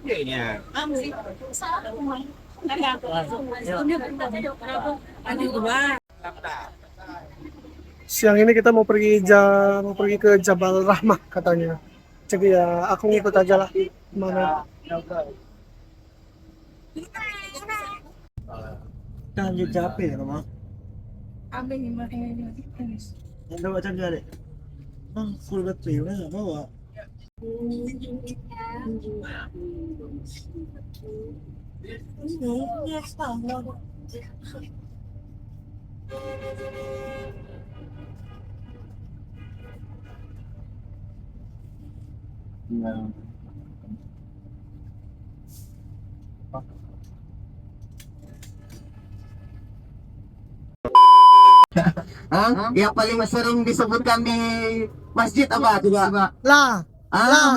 Iya. Siang ini kita mau pergi ke Jabal Rahmah katanya. Jadi ya aku ngikut aja lah. Mana? Lanjut capek ya, Mama. Ambil lima ini. Yang bawa canda deh. Full battery, udah nggak bawa. Yang paling sering disebutkan di masjid apa coba? Lah,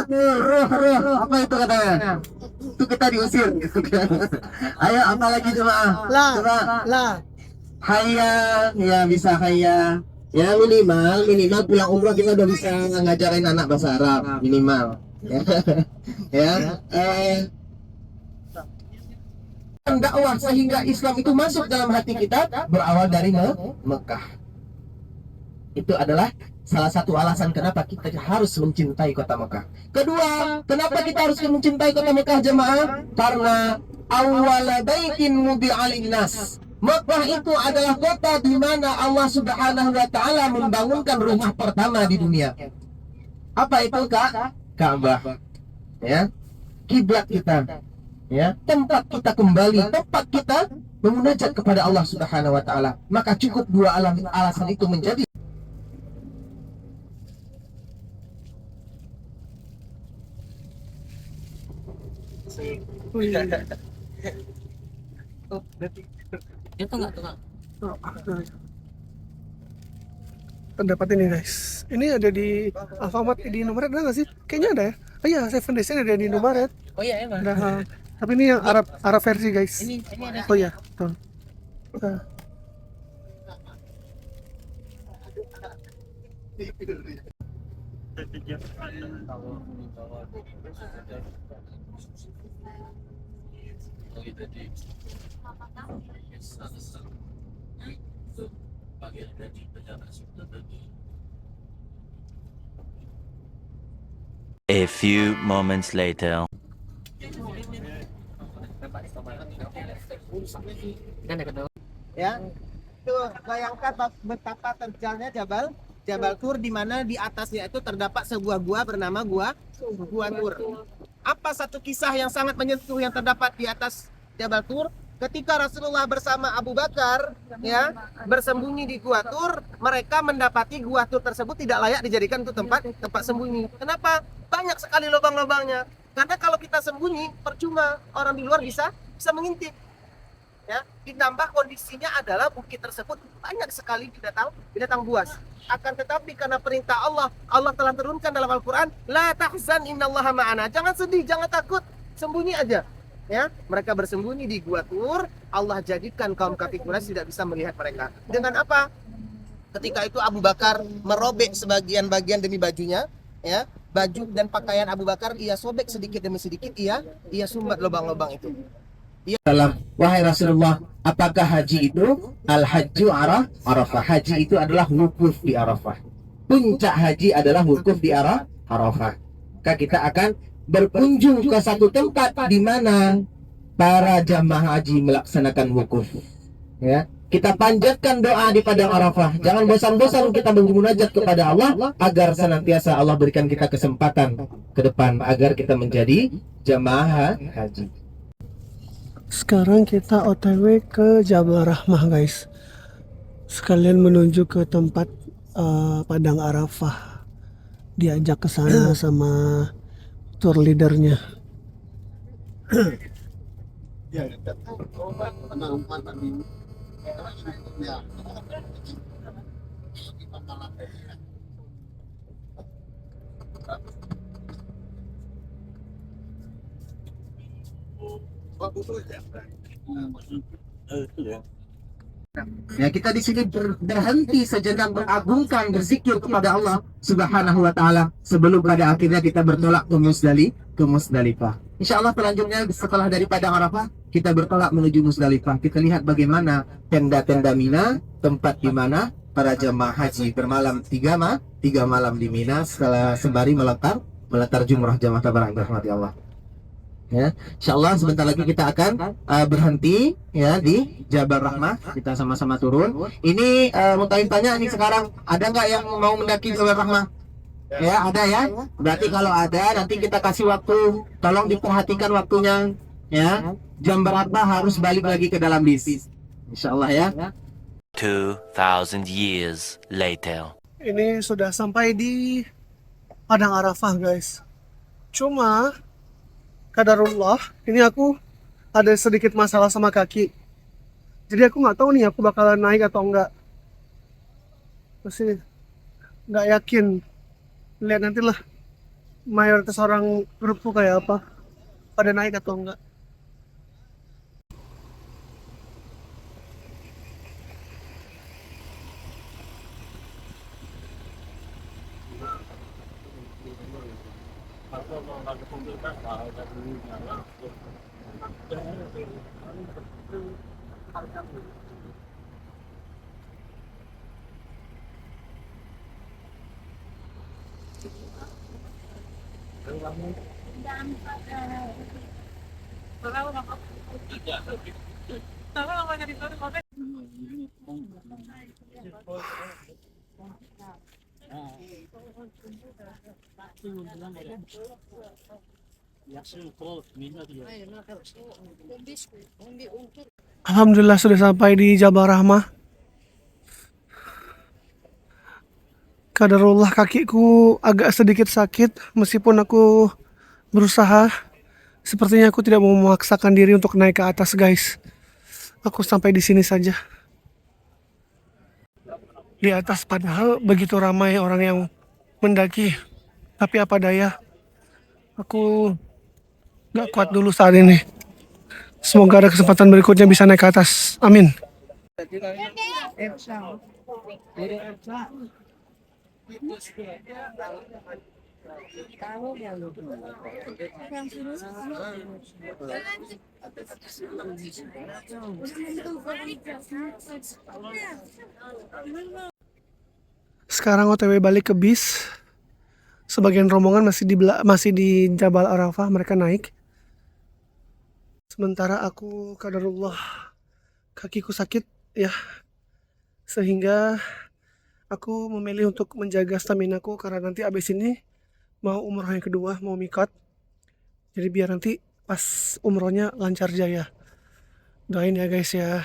Betul. Ruh. Apa itu katanya? Itu kita diusir. Ayo, apa lagi coba? Coba. lah. Hayya, ya bisa hayya. Ya minimal pulang umroh kita udah bisa ngajarin anak bahasa Arab minimal. Ya. Dakwah sehingga Islam itu masuk dalam hati kita berawal dari Mekah. Itu adalah salah satu alasan kenapa kita harus mencintai kota Mekah. Kedua, kenapa kita harus mencintai kota Mekah jemaah? Karena awwala baitin wudi'a linnas. Mekah itu adalah kota di mana Allah Subhanahu wa taala membangunkan rumah pertama di dunia. Apa itu, Kak? Ka'bah. Ya. Kiblat kita. Ya, tempat kita kembali, tempat kita memunajat kepada Allah Subhanahu wa taala. Maka cukup dua alasan itu menjadi Itu enggak tuh, Kak? Terdapat ini guys. Ini ada di Alfamart di Indomaret ada nggak sih? Kayaknya ada ya. Oh iya, Seven Days ada di Indomaret. Oh iya, emang. Nah, tapi ini yang Arab versi guys. Ini ada. Oh iya, tuh. A few moments later. ya. Tuh, bayangkan betapa terjalnya Jabal Tur di mana di atasnya itu terdapat sebuah gua bernama Gua Tur. Apa satu kisah yang sangat menyentuh yang terdapat di atas Jabal Tur? Ketika Rasulullah bersama Abu Bakar ya bersembunyi di Gua Tur, mereka mendapati Gua Tur tersebut tidak layak dijadikan untuk tempat sembunyi. Kenapa? Banyak sekali lubang-lubangnya. Karena kalau kita sembunyi percuma, orang di luar bisa mengintip. Ya, ditambah kondisinya adalah bukit tersebut banyak sekali binatang buas. Akan tetapi karena perintah Allah telah turunkan dalam Al-Quran, la tahzan innallaha ma'ana. Jangan sedih, jangan takut, sembunyi aja. Ya, mereka bersembunyi di Gua Tur. Allah jadikan kaum kafir Quraisy tidak bisa melihat mereka. Dengan apa? Ketika itu Abu Bakar merobek sebagian-bagian demi bajunya, ya, baju dan pakaian Abu Bakar ia sobek sedikit demi sedikit, ia sumbat lubang-lubang itu. Dalam wahai Rasulullah, apakah haji itu al-hajju Arafah? Haji itu adalah wukuf di Arafah. Puncak haji adalah wukuf di Arafah. Maka kita akan berkunjung ke satu tempat di mana para jamaah haji melaksanakan wukuf. Ya, kita panjatkan doa di padang Arafah. Jangan bosan-bosan kita bermunajat kepada Allah agar senantiasa Allah berikan kita kesempatan ke depan agar kita menjadi jamaah haji. Sekarang kita OTW ke Jabal Rahmah guys. Sekalian menuju ke tempat Padang Arafah. Diajak ke sana sama tour leadernya. Ya, kita di sini berhenti sejenak mengagungkan berzikir kepada Allah Subhanahu wa taala sebelum pada akhirnya kita bertolak ke Musdalifah. Insya Allah selanjutnya setelah dari Padang Arafah kita bertolak menuju Musdalifah. Kita lihat bagaimana tenda-tenda Mina, tempat di mana para jemaah haji bermalam tiga malam di Mina setelah sembari melontar jumrah jamaah tabarak rahmati Allah. Ya, insya Allah sebentar lagi kita akan berhenti ya di Jabal Rahmah. Kita sama-sama turun. Ini mau tanya ini sekarang ada nggak yang mau mendaki Jabal Rahmah? Ya ada ya. Berarti kalau ada nanti kita kasih waktu. Tolong diperhatikan waktunya. Ya, jam berapa harus balik lagi ke dalam bis? Insya Allah ya. 2,000 years later. Ini sudah sampai di Padang Arafah guys. Cuma kadarullah, ini aku ada sedikit masalah sama kaki. Jadi aku nggak tahu nih aku bakalan naik atau enggak. Masih nggak yakin. Lihat nantilah mayoritas orang grupku kayak apa. Pada naik atau enggak. Alhamdulillah sudah sampai di Jabal Rahmah. Kadarullah kakiku agak sedikit sakit meskipun aku berusaha. Sepertinya aku tidak mau memaksakan diri untuk naik ke atas guys. Aku sampai di sini saja. Di atas padahal begitu ramai orang yang mendaki. Tapi apa daya, aku gak kuat dulu saat ini. Semoga ada kesempatan berikutnya bisa naik ke atas. Amin. Sekarang OTW balik ke bis. Sebagian rombongan masih di Jabal Arafah, mereka naik. Sementara aku kadarullah kakiku sakit ya. Sehingga aku memilih untuk menjaga staminaku karena nanti abis ini mau umroh yang kedua, mau mikot. Jadi biar nanti pas umrohnya lancar jaya. Doain ya guys ya.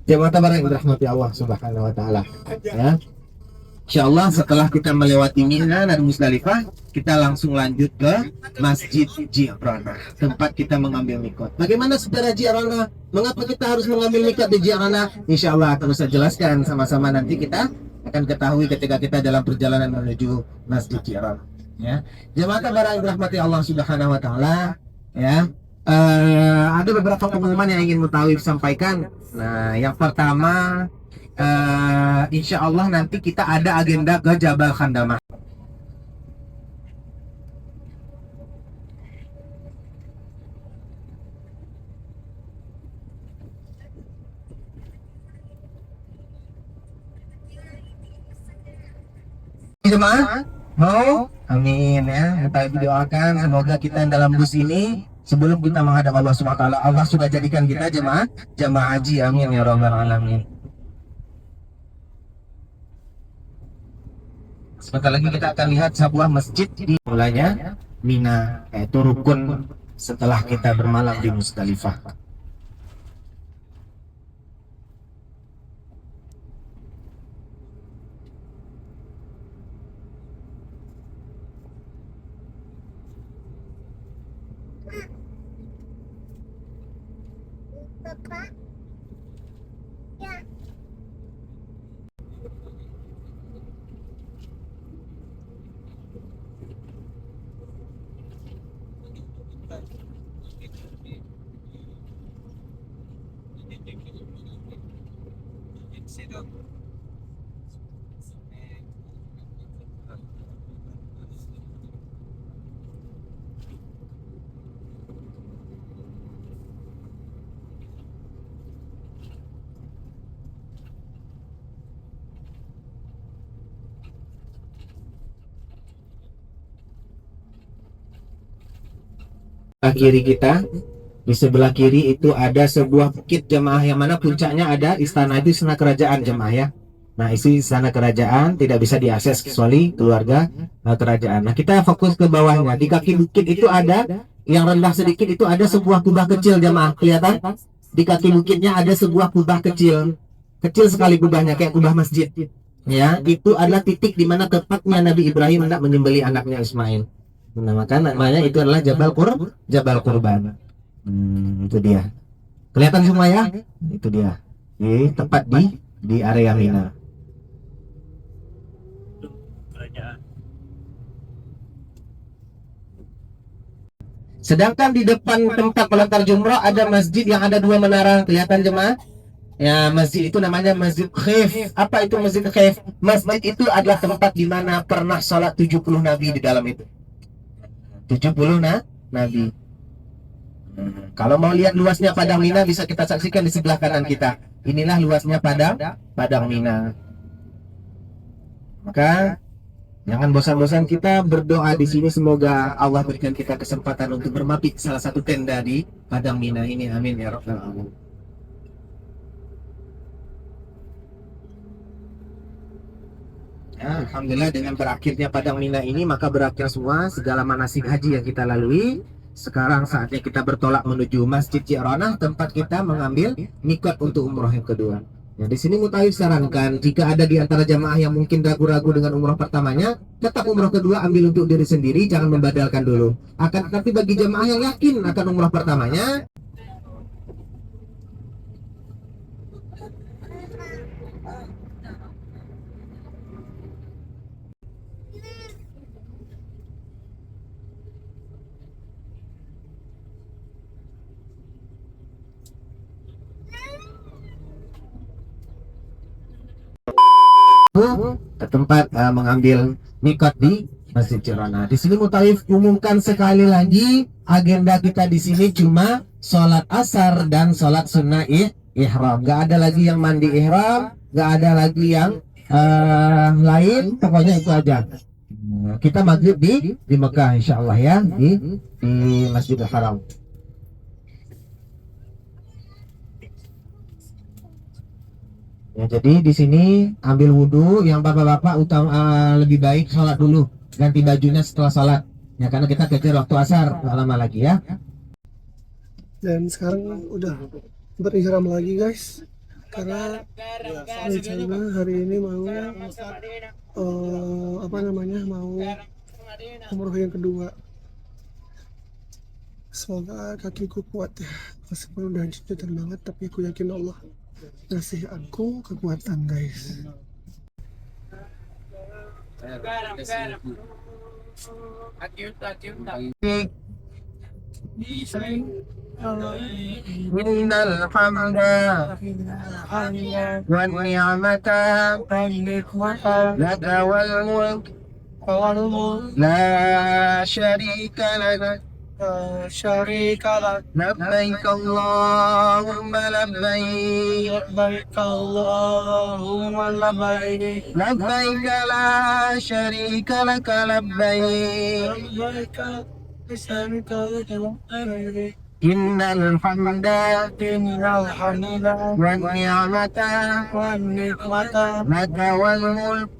Jemaah tabarak rahmati Allah Subhanahu wa taala. Ya. Insyaallah setelah kita melewati Mina dan Musdalifah, kita langsung lanjut ke Masjid Ji'rana, tempat kita mengambil mikot. Bagaimana saudara Ji'rana? Mengapa kita harus mengambil mikot di Ji'rana? Insyaallah akan saya jelaskan sama-sama nanti kita akan ketahui ketika kita dalam perjalanan menuju Masjid Ji'rana. Ya. Jemaah tabarak rahmati Allah Subhanahu wa taala, ya. Ada beberapa pengumuman yang ingin Mutawi sampaikan. Nah, yang pertama, insya Allah nanti kita ada agenda ke Jabal Khandamah. Jemaah, mau? Amin ya. Kita doakan semoga kita dalam bus ini sebelum kita menghadap Allah Subhanahu wa taala, Allah sudah jadikan kita jemaah haji. Amin ya rabbal alamin. Sebentar lagi kita akan lihat sebuah masjid di mulanya Mina, yaitu rukun setelah kita bermalam di Musdalifah. sebelah kiri kita. Di sebelah kiri itu ada sebuah bukit jemaah, yang mana puncaknya ada istana, itu istana kerajaan jemaah ya. Nah, isi istana kerajaan tidak bisa diakses kecuali keluarga kerajaan. Nah, kita fokus ke bawahnya. Di kaki bukit itu ada yang rendah sedikit, itu ada sebuah kubah kecil jemaah. Kelihatan? Di kaki bukitnya ada sebuah kubah kecil. Kecil sekali kubahnya, kayak kubah masjid. Ya, itu adalah titik di mana tepatnya Nabi Ibrahim hendak menyembelih anaknya Ismail. Nah, maka namanya itu adalah Jabal Qurban. Itu dia. Kelihatan semua ya? Itu dia. Tepat di area Mina. Sedangkan di depan tempat melontar jumrah ada masjid yang ada 2 menara. Kelihatan jemaah? Ya, masjid itu namanya Masjid Khaif. Apa itu Masjid Khaif? Masjid itu adalah tempat di mana pernah sholat 70 nabi di dalam itu. 70 nabi. Kalau mau lihat luasnya Padang Mina, bisa kita saksikan di sebelah kanan kita. Inilah luasnya Padang Mina. Maka jangan bosan-bosan kita berdoa di sini, semoga Allah berikan kita kesempatan untuk bermabit salah satu tenda di Padang Mina ini. Amin ya rabbal alamin. Ya, alhamdulillah dengan berakhirnya Padang Mina ini, maka berakhir semua segala manasik haji yang kita lalui. Sekarang saatnya kita bertolak menuju Masjid Ji'ranah, tempat kita mengambil mikot untuk umroh yang kedua. Ya, di sini Mutaif sarankan, jika ada di antara jamaah yang mungkin ragu-ragu dengan umroh pertamanya, tetap umroh kedua ambil untuk diri sendiri, jangan membadalkan dulu. Akan tetapi bagi jamaah yang yakin akan umroh pertamanya, ke tempat mengambil mikot di Masjid Ji'ranah. Di sini Mutaif umumkan sekali lagi, agenda kita di sini cuma sholat asar dan sholat sunnah ihram. Gak ada lagi yang mandi ihram, gak ada lagi yang lain, pokoknya itu aja. Kita maghrib di Mekah insya Allah ya, di Masjidil Haram. Ya, jadi di sini ambil wudhu, yang bapak-bapak lebih baik sholat dulu, ganti bajunya setelah sholat. Ya, karena kita kejar waktu asar, nggak lama lagi ya. Dan sekarang udah berihram lagi guys, karena rencana hari ini mau mau umroh yang kedua. Semoga kakiku kuat ya, meskipun udah jenuh banget, tapi aku yakin Allah ngasih aku kekuatan guys. Innal hamda wan ni'mata laka wal mulk la syarika lak شريك لك labbaik Allahumma labbaik لبيك اللهم لبيك labbaik la syarika lak labbaik لبيك بشريك لك لبيك innal hamda إن الحمد wan ni'mata والنعمة laka wal mulk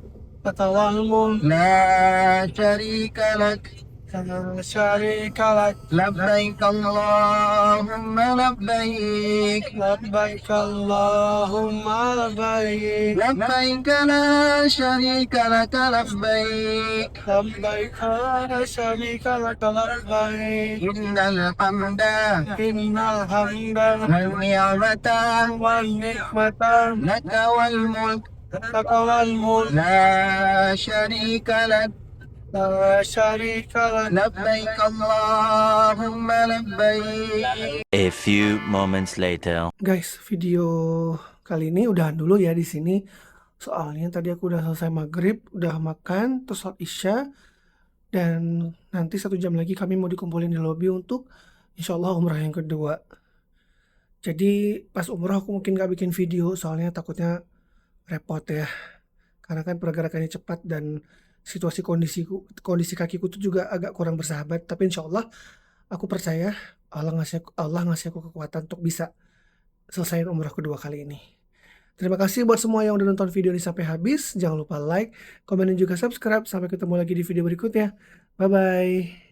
لك والملك la syarika lak لا شريك لك labbaik Allahumma labbaik لبيك اللهم لبيك labbaik la syarika lak labbaik لبيك لا شريك لك لبيك innal hamda إن الحمد wan ni'mata والنعمة laka wal mulk لك والملك la syarika lak لا شريك لك labbaik Allahumma labbaik. A few moments later. Guys, video kali ini udahan dulu ya di sini. Soalnya tadi aku udah selesai maghrib, udah makan, terus sholat isya, dan nanti 1 jam lagi kami mau dikumpulin di lobi untuk insya Allah umrah yang kedua. Jadi pas umrah aku mungkin gak bikin video, soalnya takutnya repot ya. Karena kan pergerakannya cepat dan situasi kondisi kakiku tuh juga agak kurang bersahabat. Tapi insya Allah Aku percaya Allah ngasih aku kekuatan untuk bisa selesaiin umrah kedua kali ini. Terima kasih buat semua yang udah nonton video ini sampai habis. Jangan lupa like, komen, dan juga subscribe. Sampai ketemu lagi di video berikutnya. Bye-bye.